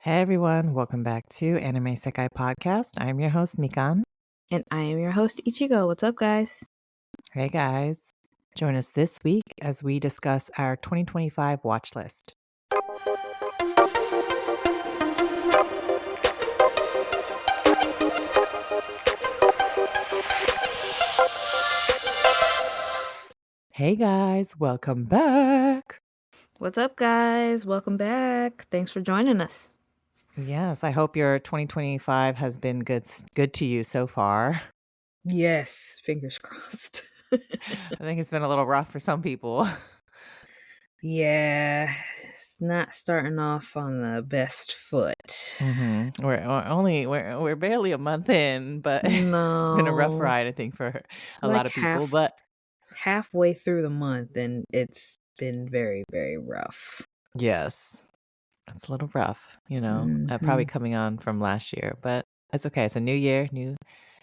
Hey everyone, welcome back to Anime Sekai Podcast. I'm your host, Mikan. And I am your host, Ichigo. What's up, guys? Hey guys. Join us this week as we discuss our 2025 watch list. Hey guys, welcome back. What's up, guys? Welcome back. Thanks for joining us. Yes, I hope your 2025 has been good to you so far. Yes, fingers crossed. I think it's been a little rough for some people. Yeah, it's not starting off on the best foot. Mm-hmm. We're barely a month in, but it's been a rough No, ride, I think, for a lot like of people. But halfway through the month, and it's been very, very rough. yes, it's a little rough, probably Mhm. coming on from last year, but it's okay. It's a new year,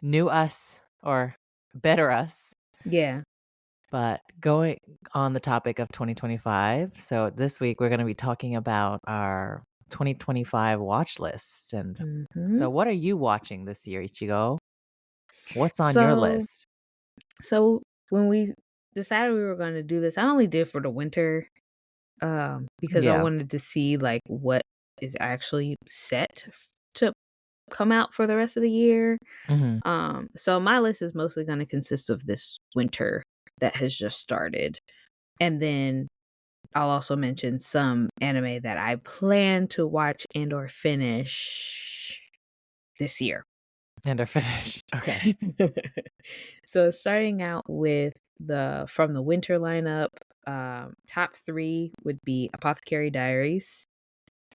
new us, or better us. Yeah. But going on the topic of 2025, so this week we're going to be talking about our 2025 watch list. And Mhm. so, what are you watching this year, Ichigo? What's on your So, list? so when we decided we were going to do this, I only did for the winter. Because I Yeah. wanted to see like what is actually set to come out for the rest of the year. Hmm. So my list is mostly going to consist of this winter that has just started, and then I'll also mention some anime that I plan to watch and or finish this year. And our finish. Okay. So starting out with the from the winter lineup, top 3 would be Apothecary Diaries,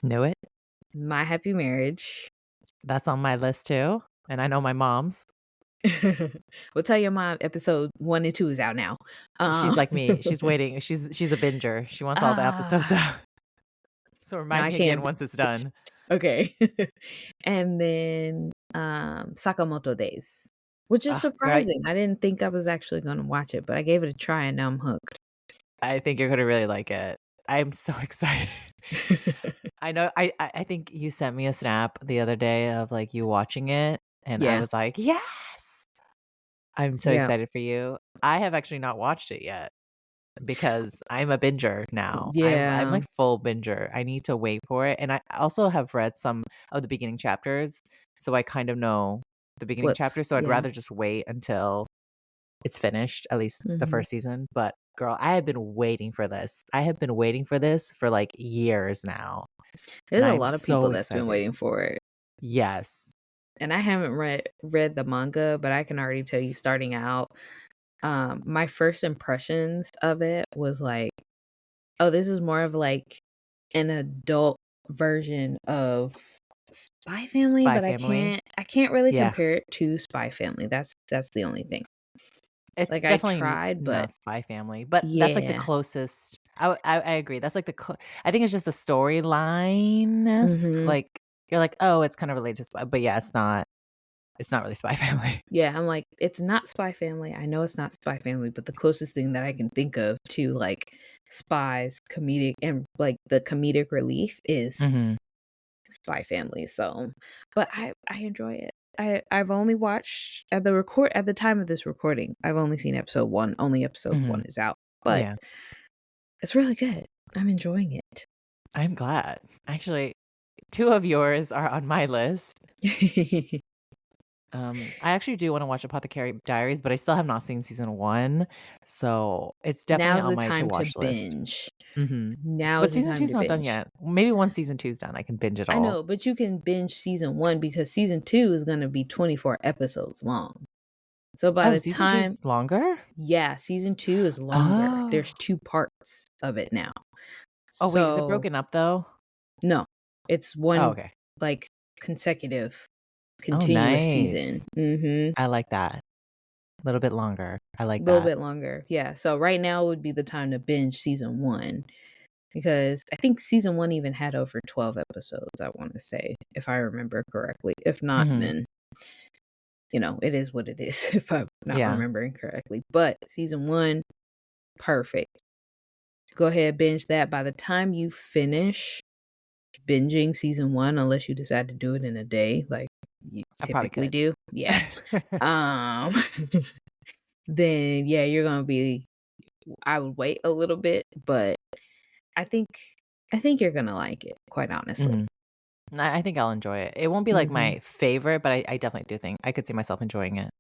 Knew it. My Happy Marriage. That's on my list too. And I know my mom's. Well, tell your mom episode 1 and 2 is out now. She's like me. She's waiting. She's a binger. She wants all the episodes Ah, out. So no, remind I me again can't. once it's done. Okay. And then Sakamoto Days, which is Ah, girl, surprising. I didn't think I was actually going to watch it, but I gave it a try and now I'm hooked. I think you're gonna really like it. I'm so excited. I know. I think you sent me a snap the other day of like you watching it, and I Yeah. was like, yes. I'm so Yeah. excited for you. I have actually not watched it yet because I'm a binger now. I'm Yeah. like full binger. I need to wait for it, and I also have read some of the beginning chapters, so I kind of know the beginning What's chapters. So I'd yeah. rather just wait until it's finished, at least the Mhm. first season. But girl, I have been waiting for this. I have been waiting for this for like years now, and There's a I'm lot of people so that's been excited. waiting for it. Yes. And I haven't read the manga, but I can already tell you starting out, my first impressions of it was like, oh, this is more of like an adult version of Spy Family, Spy but Family. I can't really Yeah. compare it to Spy Family. That's the only thing. It's Like I definitely tried, but not Spy Family, but that's like the yeah. closest. I agree. That's like I think it's just a storyline-esque. Mhm. Like you're like, oh, it's kind of related to Spy, but yeah, it's not. It's not really Spy Family. Yeah, I'm like, it's not Spy Family. I know it's not Spy Family, but the closest thing that I can think of to like spies, comedic, and like the comedic relief is Hmm. Spy Family. So, but I enjoy it. I've only watched at the time of this recording. I've only seen episode 1. Only episode Hmm. 1 is out, but Yeah, it's really good. I'm enjoying it. I'm glad. Actually, two of yours are on my list. I actually do wanna watch Apothecary Diaries, but I still have not seen season 1, so it's definitely Now's on the my time to to-watch list. binge. Mhm. Now But is the season time 2's to not done binge. yet. Maybe once season 2's done, I can binge it I all. know, but you can binge season 1 because season 2 is going to be 24 episodes long. So by Oh, the season time, 2's longer? yeah, season 2 is longer. Oh. There's 2 parts of it now. Oh, wait, is it So, broken up, though? no, it's Oh, one okay. like consecutive, Oh, continuous season. nice. Mhm. I like that. A little bit longer. I A like little that. bit longer. Yeah. So right now would be the time to binge season 1 because I think season 1 even had over 12 episodes, I want to say, if I remember correctly. If not, Mhm. then it is what it is if I'm not Yeah. remembering correctly. But season 1, perfect. Go ahead, binge that. By the time you finish, binging season 1 unless you decide to do it in a day like you I probably typically could. do. Yeah. Um, then yeah, you're gonna be I would wait a little bit, but I think I think you're gonna like it, quite honestly. Mhm. I think I'll enjoy it. It won't be, like, Mhm. my favorite, but I definitely do think I could see myself enjoying it.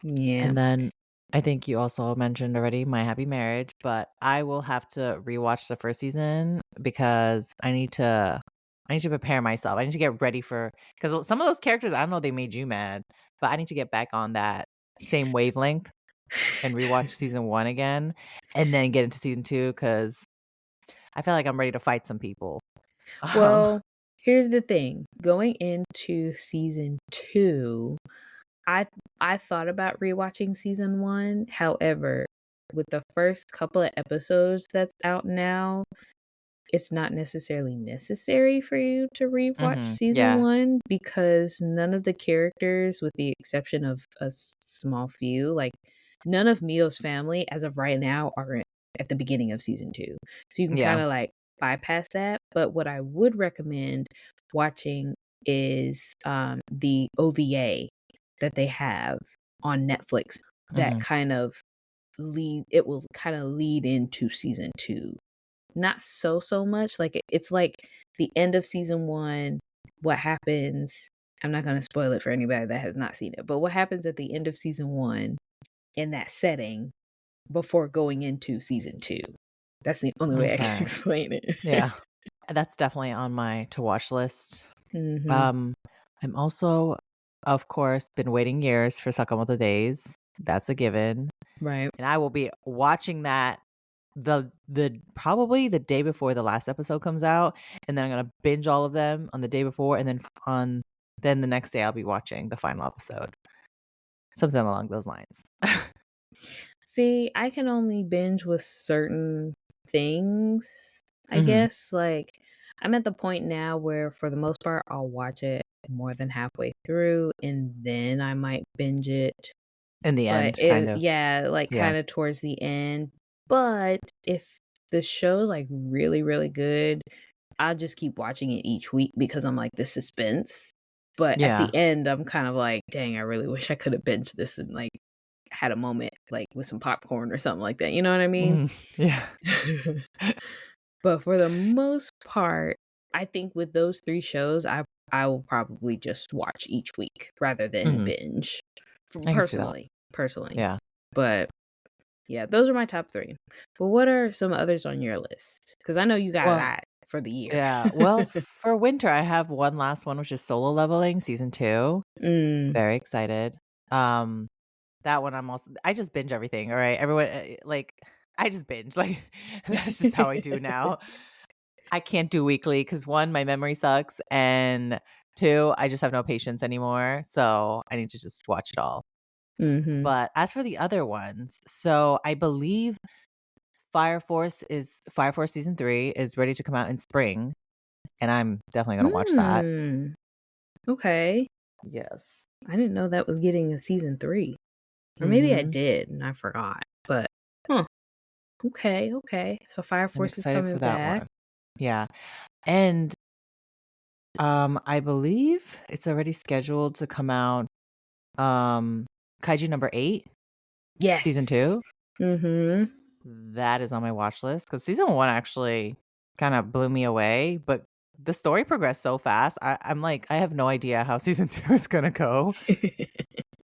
Yeah. And then I think you also mentioned already My Happy Marriage, but I will have to rewatch the first season because I need to prepare myself. I need to get ready for because some of those characters, I don't know, they made you mad, but I need to get back on that same wavelength and rewatch season 1 again and then get into season 2 because I feel like I'm ready to fight some people. Um, Well, here's the thing. Going into season 2, I I thought about rewatching season 1. However, with the first couple of episodes that's out now, it's not necessarily necessary for you to rewatch mhm, season yeah, 1 because none of the characters, with the exception of a small few, like none of Mio's family as of right now are at the beginning of season 2. So you can kind yeah, of like bypass that. But what I would recommend watching is the OVA that they have on Netflix that mhm, kind of it will kind of lead into season 2, not so much, like, it's like the end of season 1, what happens I'm not gonna spoil it for anybody that has not seen it, but what happens at the end of season 1 in that setting before going into season 2. That's the only way I can m'kay, explain it. yeah. That's definitely on my to watch list. Mhm. Um, I'm also, of course, been waiting years for Sakamoto Days. That's a given, Right. and I will be watching that the probably the day before the last episode comes out, and then I'm gonna binge all of them on the day before, and then then the next day I'll be watching the final episode. Something along those lines. See, I can only binge with certain things, I Mhm. guess, like, I'm at the point now where for the most part, I'll watch it more than halfway through, and then I might binge it. In the But end, kind of. yeah, like, Yeah. kinda towards the end, but if the show's, like, really, really good, I'll just keep watching it each week because I'm like, the suspense, but at Yeah. the end, I'm kind of like, "Dang, I really wish I coulda binged this and, like, had a moment, like, with some popcorn or something like that," you know what I mean? Mhm. Yeah. But for the most part, I think with those 3 shows, I will probably just watch each week rather than Mhm. binge, I can see that. personally. Yeah. But yeah, those are my top 3. But what are some others on your list? Because I know you got a Well, lot for the year. yeah. Well, for winter, I have one last one, which is Solo Leveling season 2. Mm. Very excited. Um, that one I just binge everything, all right? Everyone, like, I just binge, like, that's just how I do now. I can't do weekly because 1, my memory sucks, and 2, I just have no patience anymore, so I need to just watch it all. Mhm. But as for the other ones, so I believe Fire Force season 3 is ready to come out in spring, and I'm definitely gonna watch that. Mm. Okay. Yes. I didn't know that was getting a season 3. Or maybe I Mhm. did and I forgot, but huh. Okay, okay. So Fire I'm Force is excited for coming that back. one. Yeah, and, I believe it's already scheduled to come out, um, Kaiju number 8, season Yes. 2. Mhm. That is on my watch list because season 1 actually kinda blew me away, but the story progressed so fast, I'm like, I have no idea how season 2 is gonna go.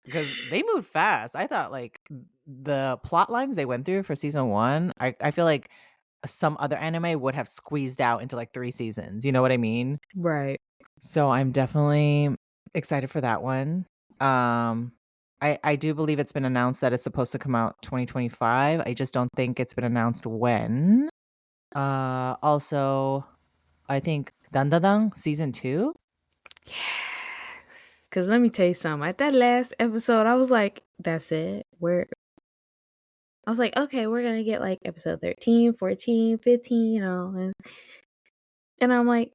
Because they moved fast. I thought, like, the plot lines they went through for season 1, I feel like some other anime would have squeezed out into, like, 3 seasons, you know what I mean? Right. So, I'm definitely excited for that one. Um, I do believe it's been announced that it's supposed to come out 2025, I just don't think it's been announced when. Also, I think Dandadan season 2? Yes. Cause let me tell you something, at that last episode, I was like, "That's it? Where" I was like, "Okay, we're gonna get, like, episode 13, 14, 15, you know, and I'm like,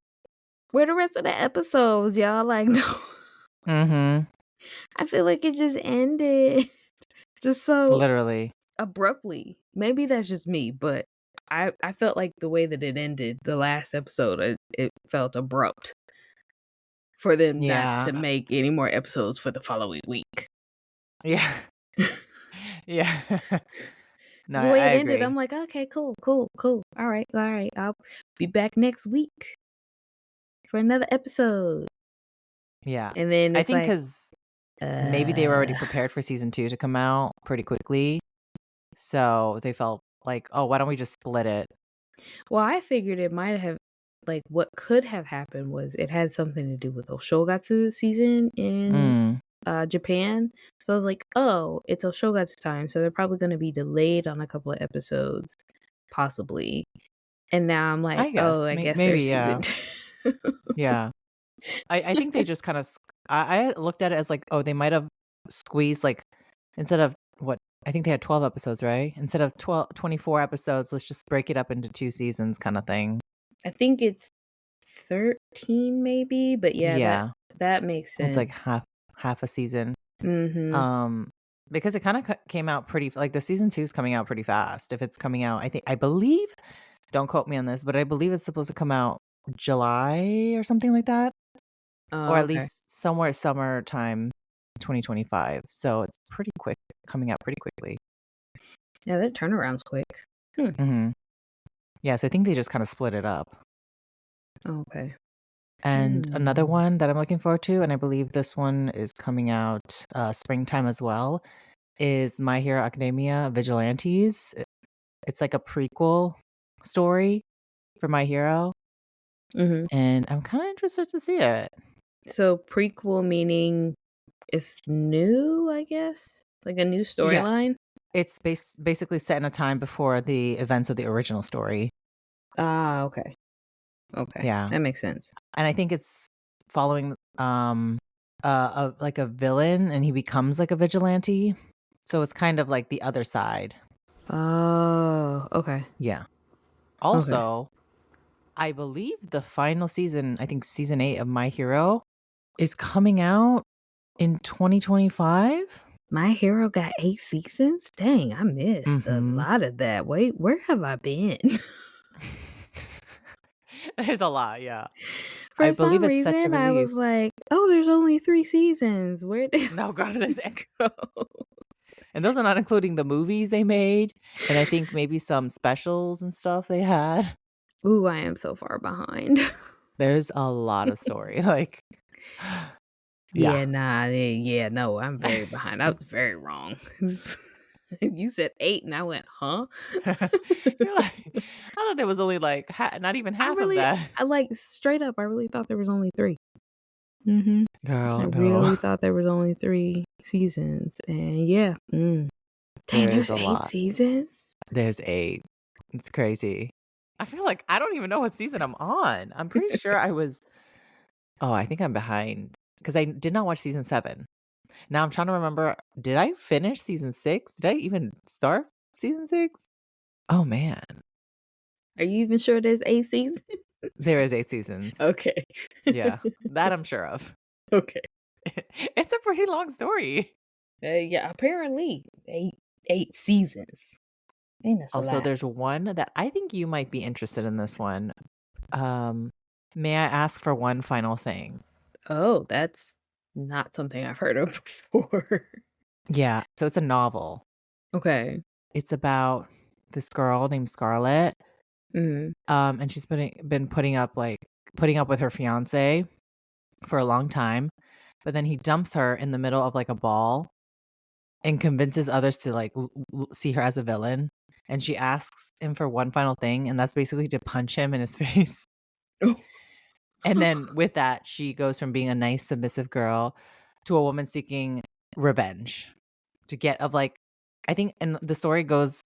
"Where the rest of the episodes, y'all?" Like, no. Mhm. I feel like it just ended just so Literally. abruptly. Maybe that's just me, but I felt like the way that it ended, the last episode, it felt abrupt for them not to Yeah. make any more episodes for the following week. Yeah. Yeah. No, 'Cause the way I it ended, agree. I'm like, "Okay, cool, cool, cool. All right. I'll be back next week for another episode." Yeah. And then I it's think like, because maybe they were already uh prepared for season 2 to come out pretty quickly, so they felt like, "Oh, why don't we just split it?" well, I figured it might have like, what could have happened was it had something to do with Oshogatsu season in, Mm. Japan. So I was like, "Oh, it's Oshogatsu time, so they're probably gonna be delayed on a couple of episodes, possibly." And now I'm like, I "Oh, guess, I guess maybe, there's yeah. season 2." Yeah. I think they just kinda I looked at it as like, oh, they might have squeezed, like, instead of what I think they had 12 episodes, right? Instead of 24 episodes, let's just break it up into 2 seasons kinda thing. I think it's 13 maybe, but yeah, Yeah. that makes It's like sense. half a season. Mhm. Um, because it kinda came out pretty like, the season 2 is coming out pretty fast. If it's coming out, I believe, don't quote me on this, but I believe it's supposed to come out July or something like that, or Oh, at okay. least somewhere summertime 2025. So it's pretty quick, coming out pretty quickly. Yeah, that turnaround's quick. Hmm. Mhm. Yeah, so I think they just kinda split it up. Okay. And another Hmm. one that I'm looking forward to, and I believe this one is coming out, springtime as well, is My Hero Academia Vigilantes. It's like a prequel story for My Hero, Mhm. and I'm kinda interested to see it. So prequel meaning it's new, I guess? Like a new Yeah, storyline? it's basically set in a time before the events of the original story. Ah, okay. Okay. Yeah, That makes sense. and I think it's following, like a villain, and he becomes like a vigilante, so it's kind of like the other side. Oh, okay. Yeah. Okay. Also, I believe the final season, I think season 8 of My Hero is coming out in 2025? My Hero got 8 seasons? Dang, I missed a Mhm. lot of that. Wait, where have I been? There's a lot, yeah. I For believe some it's set to reason, I was release. like, "Oh, there's only 3 seasons. Where did No, all God, it is these go?" and those are not including the movies they made, and I think maybe some specials and stuff they had. Ooh, I am so far behind. There's a lot of story, like yeah. Yeah, nah, yeah, no, I'm very behind. I was very wrong. You said 8 and I went, "Huh?" You're like, I thought there was only, like, not even I half of really that. I like, straight up, I really thought there was only 3. Mhm. I Girl, no. really thought there was only 3 seasons, and yeah, Dang, There is there's a 8 lot. seasons? There's 8. It's crazy. I feel like I don't even know what season I'm on. I'm pretty sure I was oh, I think I'm behind because I did not watch season 7. Now I'm trying to remember, did I finish season 6? Did I even start season 6? Oh, man. Are you even sure there's 8 seasons? There is 8 seasons. Okay. Yeah, that I'm sure of. Okay. It's a pretty long story. Yeah, apparently 8 seasons. Ain't that's a Also, lot. there's one that I think you might be interested in this one. Um, May I ask for one final thing? Oh, that's not something I've heard of before. Yeah, so it's a novel. Okay. It's about this girl named Scarlett, Mhm. and she's been putting up with her fiancé for a long time, but then he dumps her in the middle of, like, a ball and convinces others to, like, see her as a villain, and she asks him for one final thing, and that's basically to punch him in his face, and then with that, she goes from being a nice, submissive girl to a woman seeking revenge to get of, like I think and the story goes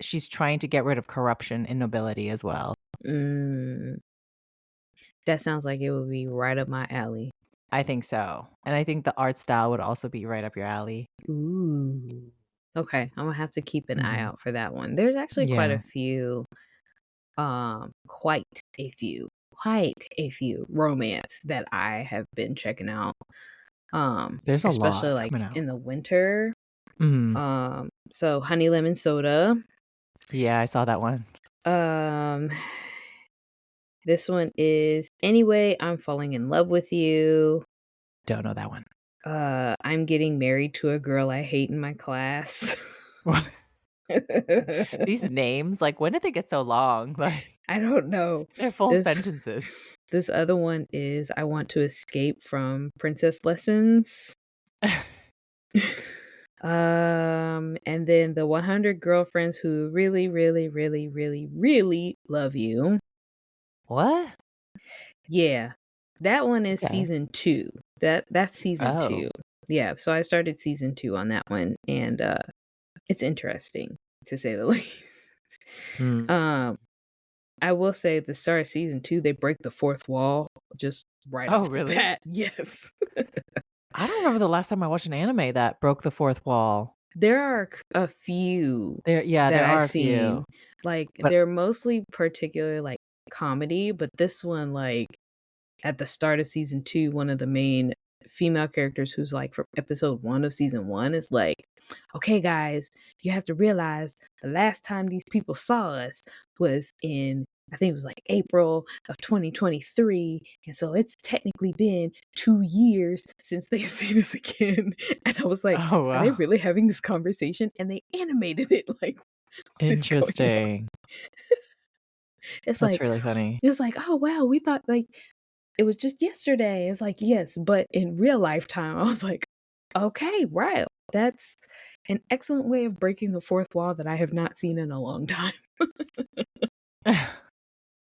she's trying to get rid of corruption and nobility as well. Mm, that sounds like it would be right up my alley. I think so, and I think the art style would also be right up your alley. Ooh. Okay, I'm gonna have to keep an eye Mhm. out for that one. There's actually Yeah. quite quite a few romance that I have been checking out. There's a Especially, lot like, coming out. in the winter. Mhm. So Honey Lemon Soda. Yeah, I saw that one. Um, this one is Anyway, I'm Falling in Love with You. Don't know that one. I'm Getting Married to a Girl I Hate in My Class. These names, like, when did they get so long? Like, I don't know. they're full This sentences. this other one is I Want to Escape from Princess Lessons. And then the 100 Girlfriends Who Really, Really, Really, Really, Really Love You. What? Yeah. That one is Okay. season 2. That's season Oh. 2. Yeah, so I started season 2 on that one, and it's interesting to say the least. Mm. Um, I will say the start of season 2, they break the fourth wall just right Oh, off the really? bat. Yes. I don't remember the last time I watched an anime that broke the fourth wall. There are a few Yeah, that there I've are a few, seen. Like, but they're mostly particular, like, comedy, but this one, like, at the start of season 2, one of the main female characters who's, like, from episode 1 of season 1 is like, "Okay, guys, you have to realize the last time these people saw us was in, I think it was, like, April of 2023, and so it's technically been 2 years since they've seen us again." And I was like, oh, "Are they wow. really having this conversation?" And they animated it, like, what is going on? Interesting. It's That's like really funny. it's like, "Oh, wow, we thought, like, it was just yesterday." It's like, "Yes, but in real lifetime." I was like, "Okay, right. That's an excellent way of breaking the fourth wall that I have not seen in a long time."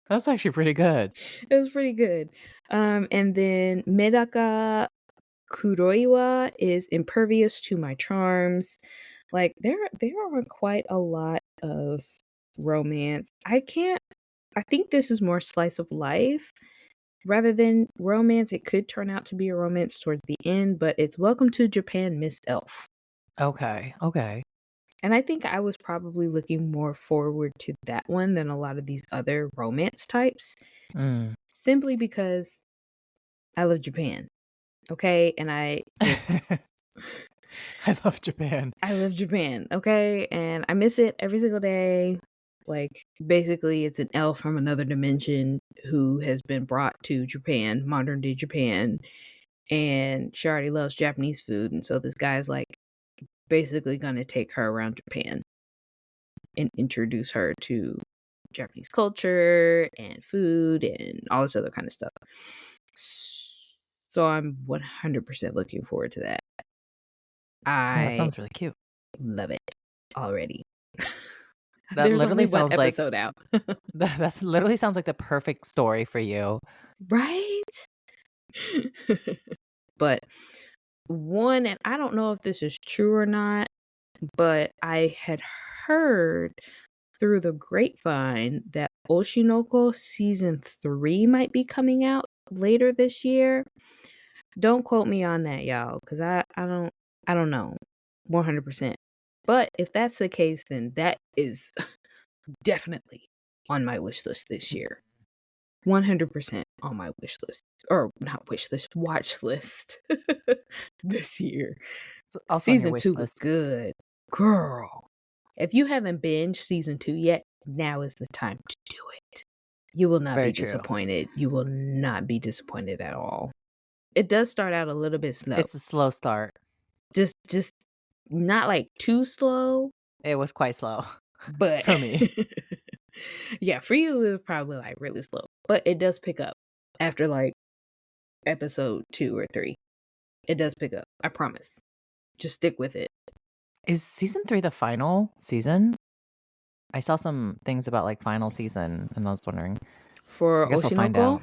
That's actually pretty good. It was pretty good. And then Medaka Kuroiwa is Impervious to My Charms. Like, there are quite a lot of romance. I think this is more slice of life rather than romance. It could turn out to be a romance towards the end, but it's Welcome to Japan, Miss Elf. Okay, okay. And I think I was probably looking more forward to that one than a lot of these other romance types, Mm. simply because I love Japan. Okay? And I love Japan. I love Japan, okay? And I miss it every single day. Like, basically, it's an elf from another dimension who has been brought to Japan, modern day Japan, and she already loves Japanese food. And so this guy's like basically gonna take her around Japan and introduce her to Japanese culture and food and all this other kind of stuff. So I'm 100% looking forward to that. Oh, that I sounds really cute. love it already. That There's only literally one sounds like episode out. that's literally sounds like the perfect story for you. Right? But one, and I don't know if this is true or not, but I had heard through the grapevine that Oshinoko season 3 might be coming out later this year. Don't quote me on that, y'all, because I don't know 100%. But if that's the case, then that is definitely on my wish list this year. 100% on my wish list. Or not wish list, watch list this year. It's also on your Season wish 2 was list. good. Girl. If you haven't binged season 2 yet, now is the time to do it. You will not Very be true. disappointed. You will not be disappointed at all. It does start out a little bit slow. It's a slow start. Just not like too slow, It was quite slow but for me. yeah, for you it was probably like really slow. But it does pick up after like episode 2 or 3. It does pick up. I promise. Just stick with it. Is season 3 the final season? I saw some things about, like, final season, and I was wondering. I For guess we'll find Oshinoko, out.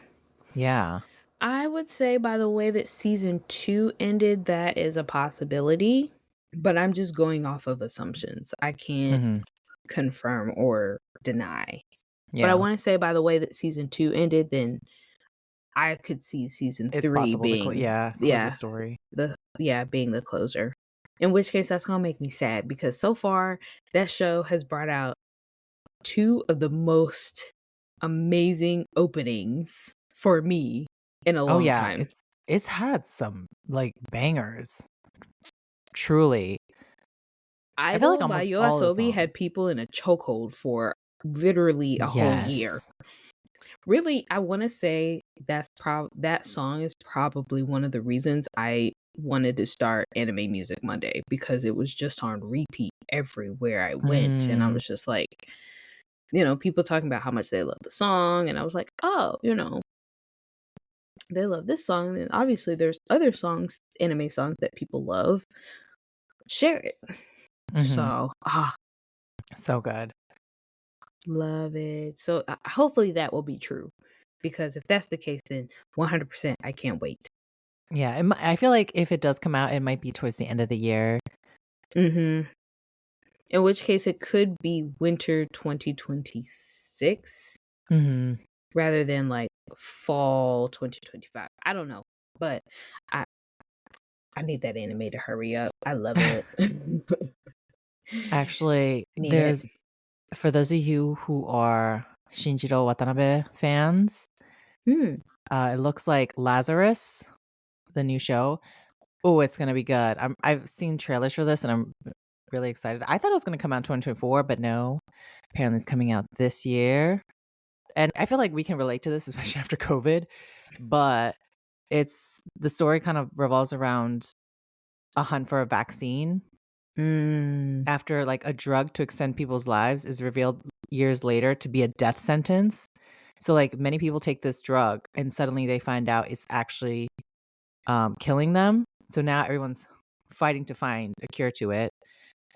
Yeah. I would say by the way that season 2 ended, that is a possibility, but I'm just going off of assumptions. I can't Mhm. confirm or deny. But I Yeah. want to say by the way that season 2 ended, then I could see season It's 3 possible to being, close the yeah, story. being the closer. In which case that's going to make me sad because so far that show has brought out 2 of the most amazing openings for me in a Oh, long yeah, time. it's had some, like, bangers. Truly. I feel like Idol by almost all the YOASOBI had songs. people in a chokehold for literally a whole year. Yes. Really, I wanna say that song is probably one of the reasons I wanted to start Anime Music Monday, because it was just on repeat everywhere I went, and I Mm, was just like, people talking about how much they love the song, and I was like, "Oh, they love this song, and obviously there's other songs, anime songs that people love. Share it." mhm. So, So good. love it. So, hopefully that will be true, because if that's the case, then 100% I can't wait. Yeah, I feel like if it does come out, it might be towards the end of the year. Mhm. In which case it could be winter 2026 Mhm. rather than, like, fall 2025. I don't know, but I I need that anime to hurry up. I love it. Actually, Need it. there's for those of you who are Shinjiro Watanabe fans, Hmm. it looks like Lazarus, the new show. Oh, it's gonna be good. I've seen trailers for this and I'm really excited. I thought it was gonna come out in 2024, but no. Apparently it's coming out this year. And I feel like we can relate to this, especially after COVID. But it's the story kind of revolves around a hunt for a vaccine Mm. after like a drug to extend people's lives is revealed years later to be a death sentence. So like many people take this drug and suddenly they find out it's actually killing them. So now everyone's fighting to find a cure to it.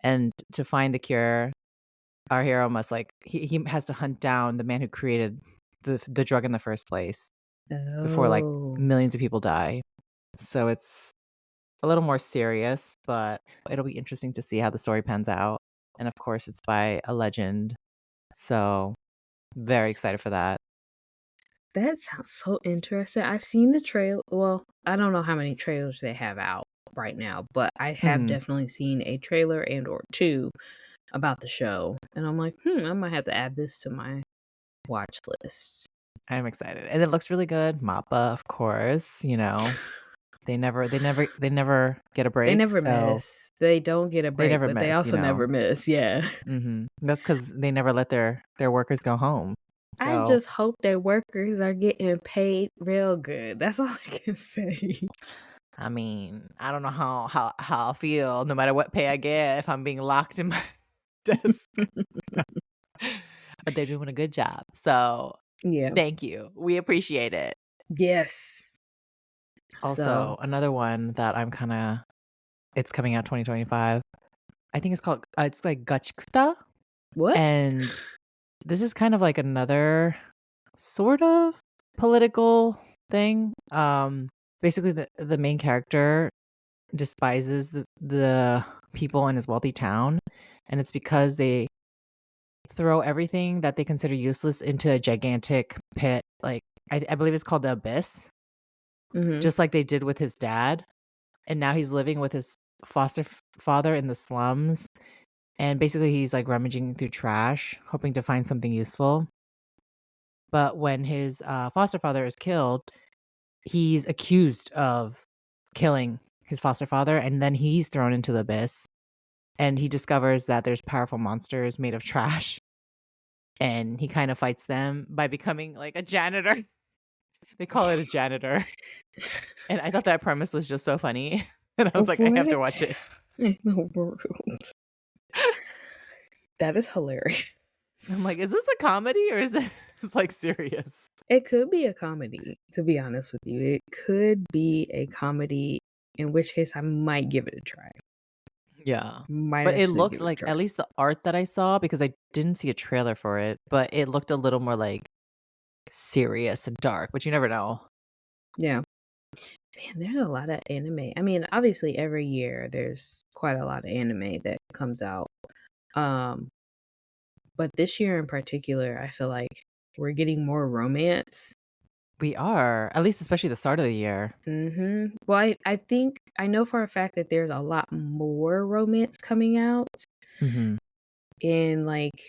And to find the cure, our hero must like he has to hunt down the man who created the drug in the first place before like Oh. millions of people die. So it's a little more serious, but it'll be interesting to see how the story pans out. And of course, it's by a legend. So very excited for that. That sounds so interesting. I've seen the trail well, I don't know how many trailers they have out right now, but I have Mhm. definitely seen a trailer and or 2 about the show, and I'm like, I might have to add this to my watch list. I'm excited. And it looks really good. Mappa, of course, they never get a They break, never so miss. They don't get a they break, never but they miss, you also know? never miss, yeah. Mhm. That's because they never let their workers go home. I So, just hope their workers are getting paid real good. That's all I can say. I mean, I don't know how I'll feel no matter what pay I get if I'm being locked in my desk, but they're doing a good job. So, Yeah. thank you. We appreciate it. Yes. So Also, another one that I'm kinda it's coming out 2025. I think it's like Gachikuta, what? and this is kind of like another sort of political thing. Basically the main character despises the people in his wealthy town, and it's because they throw everything that they consider useless into a gigantic pit. Like I believe it's called the Abyss, Mhm. just like they did with his dad. And now he's living with his father in the slums. And basically, he's like rummaging through trash, hoping to find something useful. But when his foster father is killed, he's accused of killing his foster father, and then he's thrown into the abyss. And he discovers that there's powerful monsters made of trash, and he kind of fights them by becoming like a janitor. They call it a janitor, and I thought that premise was just so funny, and I was like, I have to watch What it. in the world? That is hilarious. I'm like, is this a comedy or is it it's like serious? It could be a comedy, to be honest with you. It could be a comedy, in which case I might give it a try. Yeah. Might But it actually looked give it a like try. at least the art that I saw because I didn't see a trailer for it, but it looked a little more like serious and dark, but you never know. Yeah. Man, there's a lot of anime. I mean, obviously every year there's quite a lot of anime that comes out. Um, but this year in particular, I feel like we're getting more romance. We are, at least especially the start of the year. Well, I think I know for a fact that there's a lot more romance coming out Mhm. in like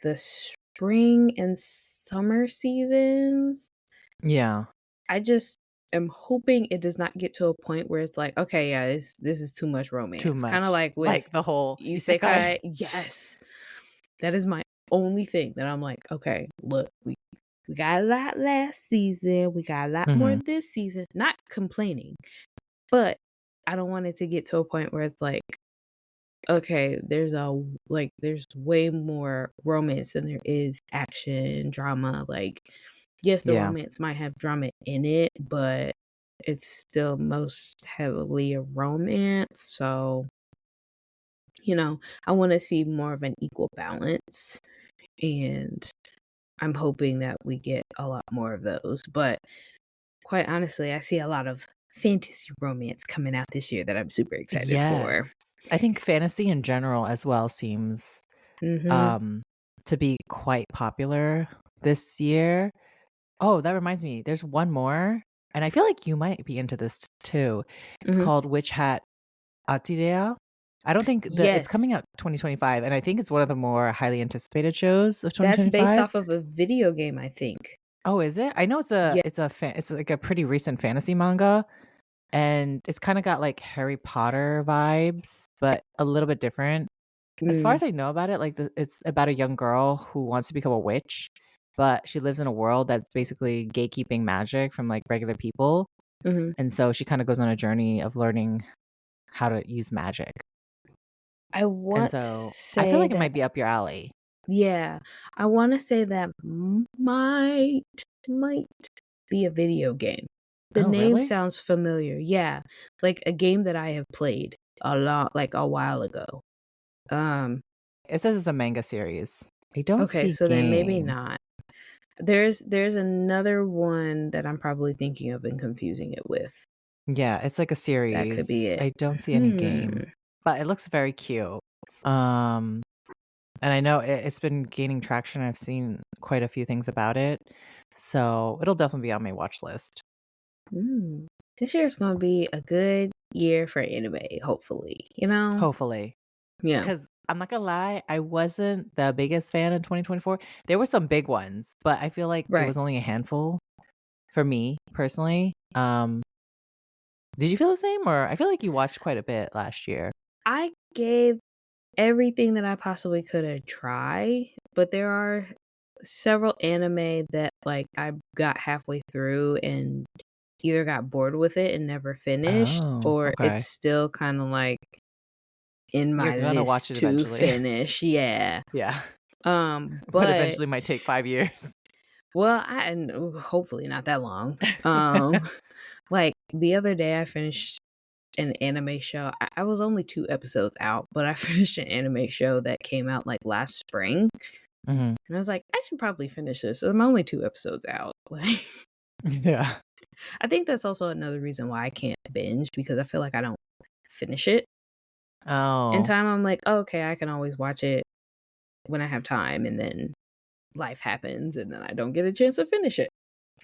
the spring and summer seasons. Yeah. I just am hoping it does not get to a point where it's like, okay, yeah, this is too much Too romance. Kind of much. like with Like the whole isekai. isekai. Yes, that is my only thing that I'm like, okay, look, we got a lot last season, we got a lot more Mhm. this season. Not complaining, but I don't want it to get to a point where it's like, okay, there's way more romance than there is action, drama. Like, yes, the Yeah. romance might have drama in it, but it's still most heavily a romance. So, I want to see more of an equal balance. And I'm hoping that we get a lot more of those. But quite honestly, I see a lot of fantasy romance coming out this year that I'm super excited for. Yes. I think fantasy in general as well seems, Mhm. um, to be quite popular this year. Oh, that reminds me, there's one more, and I feel like you might be into this too. It's Mhm. called Witch Hat Atelier. I don't think it's Yes. coming out 2025, and I think it's one of the more highly anticipated shows of That's based 2025. off of a video game, I think. Oh, is it? I know Yeah. it's like a pretty recent fantasy manga, and it's kinda got, like, Harry Potter vibes, but a little bit different. As far Mm. as I know about it, like, it's about a young girl who wants to become a witch, but she lives in a world that's basically gatekeeping magic from, like, regular people, Mhm. and so she kinda goes on a journey of learning how to use magic, I and want to so I feel say like it that might be up your alley. yeah, I wanna say that might be a video game. The Oh, name really? sounds familiar. Yeah, like a game that I have played a lot like, a while ago. Um, It says it's a manga series. I don't okay, see so then maybe game. not. There's another one that I'm probably thinking of and confusing it with. Yeah, it's like a That could be series. it. I don't see any Hmm. game, but it looks very cute. Um, and I know it's been gaining traction. I've seen quite a few things about it, so it'll definitely be on my watch list. Mm. This year is gonna be a good year for anime, hopefully, you know? Hopefully, Yeah, because I'm not gonna lie, I wasn't the biggest fan in 2024. There were some big ones, but I feel like it right. was only a handful for me personally. Did you feel the same, or I feel like you watched quite a bit last year? I gave everything that I possibly could a try, but there are several anime that like I got halfway through and either got bored with it and never finished, Oh, or it's okay. still kind of like in You're my gonna list watch it to eventually. finish. Yeah. Yeah, but But eventually might take 5 years. well, hopefully not that long. Like the other day I finished an anime show. I was only 2 episodes out, but I finished an anime show that came out, like, last spring, Mhm. and I was like, "I should probably finish this." I'm only 2 episodes out. Like, Yeah. I think that's also another reason why I can't binge because I feel like I don't finish it in Oh, time. I'm like, "Oh, okay, I can always watch it when I have time," and then life happens, and then I don't get a chance to finish it.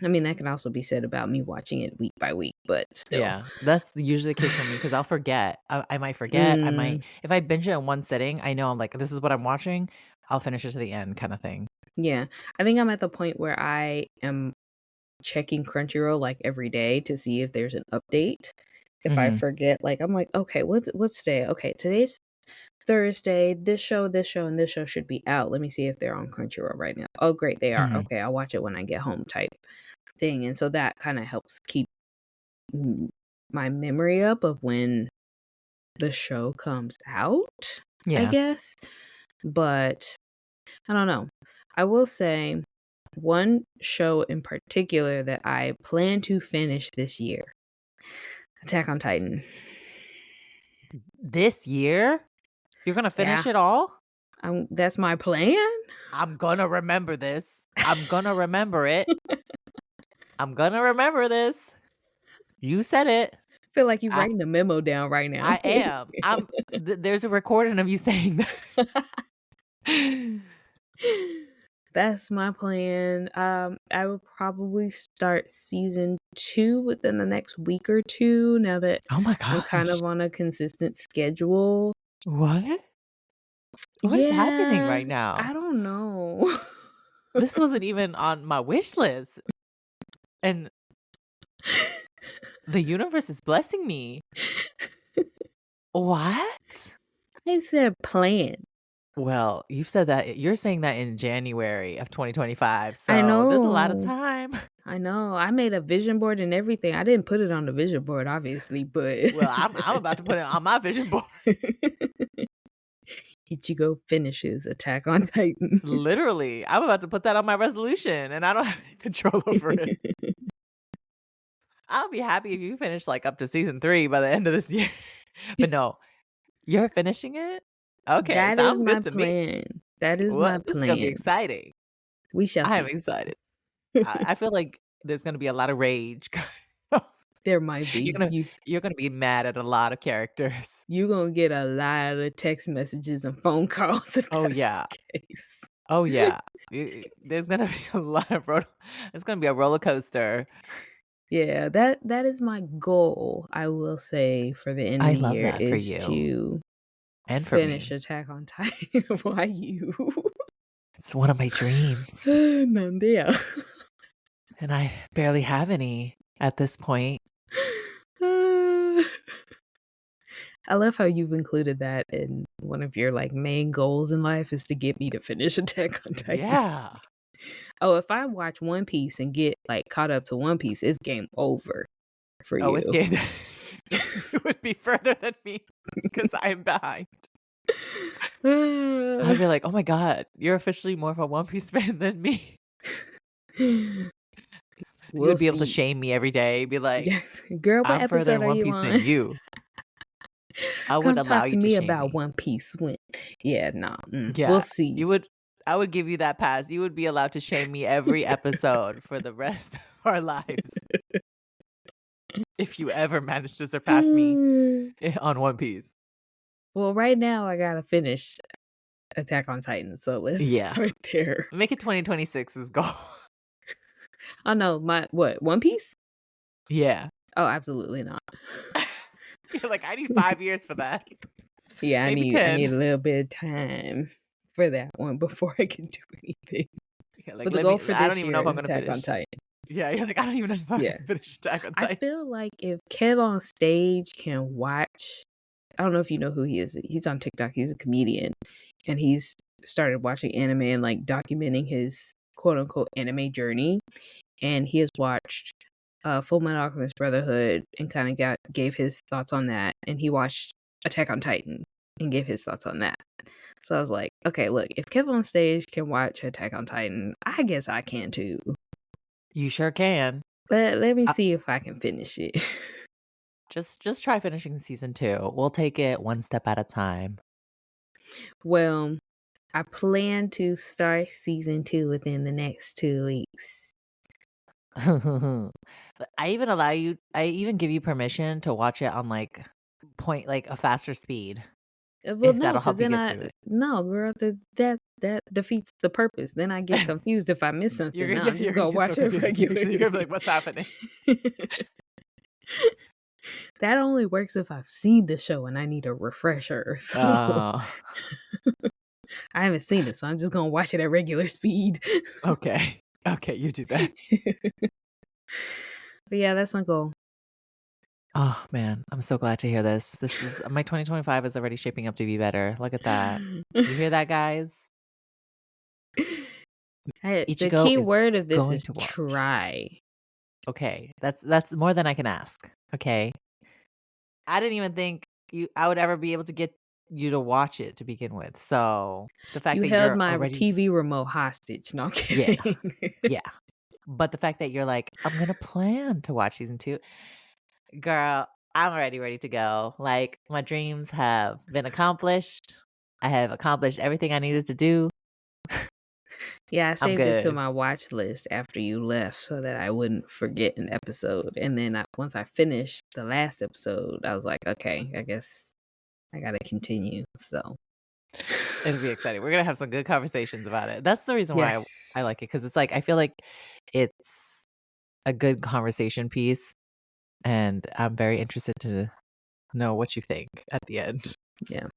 I mean, that can also be said about me watching it week by week, but still. yeah. That's usually the case for me because 'cause I'll forget. I might forget. I Mm, might if I binge it in one sitting, I know I'm like, "This is what I'm watching." I'll finish it to the end kinda thing. yeah. I think I'm at the point where I am checking Crunchyroll, like, every day to see if there's an update. If I Mhm, forget, like, I'm like, "Okay, what's today? Okay, today's Thursday. This show, and this show should be out. Let me see if they're on Crunchyroll right now. Oh, great, they are. mhm. Okay, I'll watch it when I get home," type thing, and so that kinda helps keep m my memory up of when the show comes out, I Yeah. guess, but I don't know. I will say one show in particular that I plan to finish this year, Attack on Titan. This year? You're gonna Yeah, finish it all? that's my plan. I'm gonna remember this. I'm gonna remember it. I'm gonna remember this. You said it. Feel like you're I writing a memo down right now. I am. There's a recording of you saying that. That's my plan. I will probably start season 2 within the next week or 2 now that Oh my I'm kind gosh. of on a consistent schedule. What? What is happening Yeah, right now? I don't know. This wasn't even on my wish list, and the universe is blessing me. What? I said plan. Well, you've said that you're saying that in January of 2025, I so there's a lot of know. time. I know. I made a vision board and everything. I didn't put it on the vision board, obviously, but Well, I'm about to put it on my vision board. Ichigo finishes Attack on Titan. Literally, I'm about to put that on my resolution, and I don't have any control over it. I'll be happy if you finish, like, up to season 3 by the end of this year. But no, you're finishing it? Okay, That is sounds my good to me. plan. That is What? my This is gonna be plan. exciting. We shall I am see. excited. I feel like there's gonna be a lot of rage. There might You're be. gonna you're gonna be mad at a lot of characters. You gonna get a lot of text messages and phone calls if Oh, that's yeah. the case. Oh, yeah. There's gonna be a lot of it's gonna be a roller coaster. Yeah, that is my goal, I will say, for the end of I the love year that for is you to and for finish me. Attack on Titan. Why you? It's one of my dreams, Nandea. and I barely have any at this point. I love how you've included that in one of your like main goals in life is to get me to finish Attack on Titan. Yeah. Oh, if I watch One Piece and get like caught up to One Piece, it's game over for Oh, it's you. game. You would be further than me because I am behind. I'd be like, "Oh my god, you're officially more of a One Piece fan than me." You We'll would be able to see. shame me every day, be like, Yes. Girl, what "I'm further episode in are One you Piece than on? you." I would Come allow talk to you to me shame about me. One Piece when yeah, nah. We'll Yeah, see. you would I would give you that pass. You would be allowed to shame me every episode for the rest of our lives if you ever manage to surpass me on One Piece. Well, right now I gotta finish Attack on Titan, so let's Yeah. start there. Make it 2026's goal. Oh no, my what? One Piece? Yeah. Oh, absolutely not. You're like, "I need 5 years for that." Yeah, Maybe I need 10. a little bit of time for that one before I can do anything. You're like, But the "Let goal me for I don't this even know year if I'm is gonna Attack on finish." Titan. Yeah, you're like, "I don't even know if I'm Yeah. gonna finish Attack on I Titan." feel like if Kev on stage can watch, I don't know if you know who he is. He's on TikTok. He's a comedian, and he's started watching anime and like documenting his quote unquote anime journey. And he has watched Full Metal Alchemist Brotherhood and kind of gave his thoughts on that. And he watched Attack on Titan and gave his thoughts on that. So I was like, okay, look, if Kev on stage can watch Attack on Titan, I guess I can too. You sure can. Let me Uh see if I can finish it. just try finishing season 2. We'll take it one step at a time. Well, I plan to start season 2 within the next 2 weeks. I even give you permission to watch it on, like, a faster speed, Well, if no, that'll because help you then get through it. no, girl, that defeats the purpose. Then I get confused if I miss You're something. gonna No, yeah, I'm you're just gonna gonna get so watch it confused. You're gonna be regularly. like, "What's happening?" That only works if I've seen the show and I need a refresher. So Oh, I haven't seen it, so I'm just gonna watch it at regular speed. okay. Okay, you do that. But yeah, that's my goal. Oh, man, I'm so glad to hear this. This is my 2025 is already shaping up to be better. Look at that. You hear that, guys? The Ichigo key is word of this going is to watch. try. Okay, that's more than I can ask, okay? I didn't even think I would ever be able to get you to watch it to begin with, so the fact You that held you're my already TV remote hostage. No, I'm yeah, kidding. yeah, but the fact that you're like, "I'm gonna plan to watch season 2," girl, I'm already ready to go, like, my dreams have been accomplished. I have accomplished everything I needed to do. Yeah, I I'm saved it to good. my watch list after you left so that I wouldn't forget an episode. And then once I finished the last episode, I was like, okay, I guess I gotta continue. So, It'll be exciting. We're gonna have some good conversations about it. That's the reason why I yes. like it because it's like I feel like it's a good conversation piece, and I'm very interested to know what you think at the end. Yeah.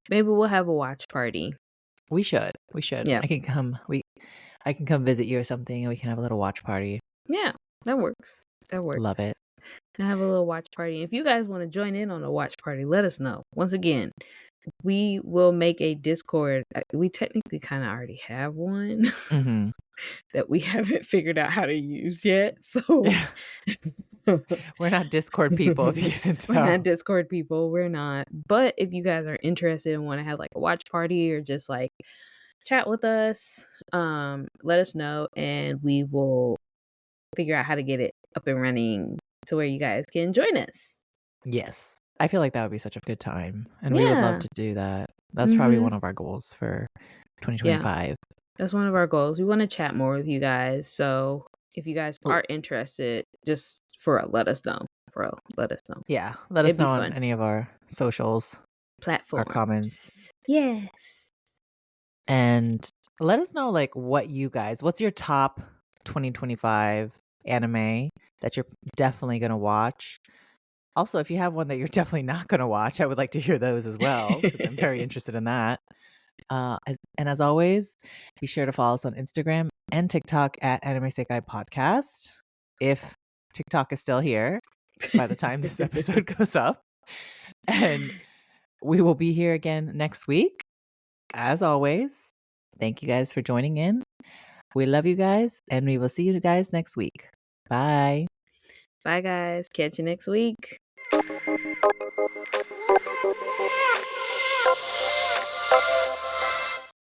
Maybe we'll have a watch party. We should. We should. Yeah. I can come visit you or something, and we can have a little watch party. Yeah. That works. That Love it. works. And have a little watch party. If you guys want to join in on a watch party, let us know. Once again, we will make a Discord. We technically kind of already have one Mhm. that we haven't figured out how to use yet. So Yeah. We're not Discord people, if you can we're not tell. Discord people. We're not. But if you guys are interested and want to have like a watch party or just like chat with us, let us know and we will figure out how to get it up and running to where you guys can join us. Yes. I feel like that would be such a good time, and we would love Yeah. to do that. That's probably Mhm. one of our goals for Yeah. 2025. That's one of our goals. We want to chat more with you guys. So if you guys L are interested, just for real, let us know. For real, let us know. Yeah, let us It'd be know on fun. any of our socials, our comments, Platforms. Yes. and let us know, like, what's your top 2025 anime that you're definitely gonna watch? Also, if you have one that you're definitely not gonna watch, I would like to hear those as well because 'cause I'm very interested in that. As always, be sure to follow us on Instagram and TikTok at Anime Sekai Podcast. If TikTok is still here by the time this episode goes up. And we will be here again next week. As always, thank you guys for joining in. We love you guys, and we will see you guys next week. Bye. Bye, guys. Catch you next week.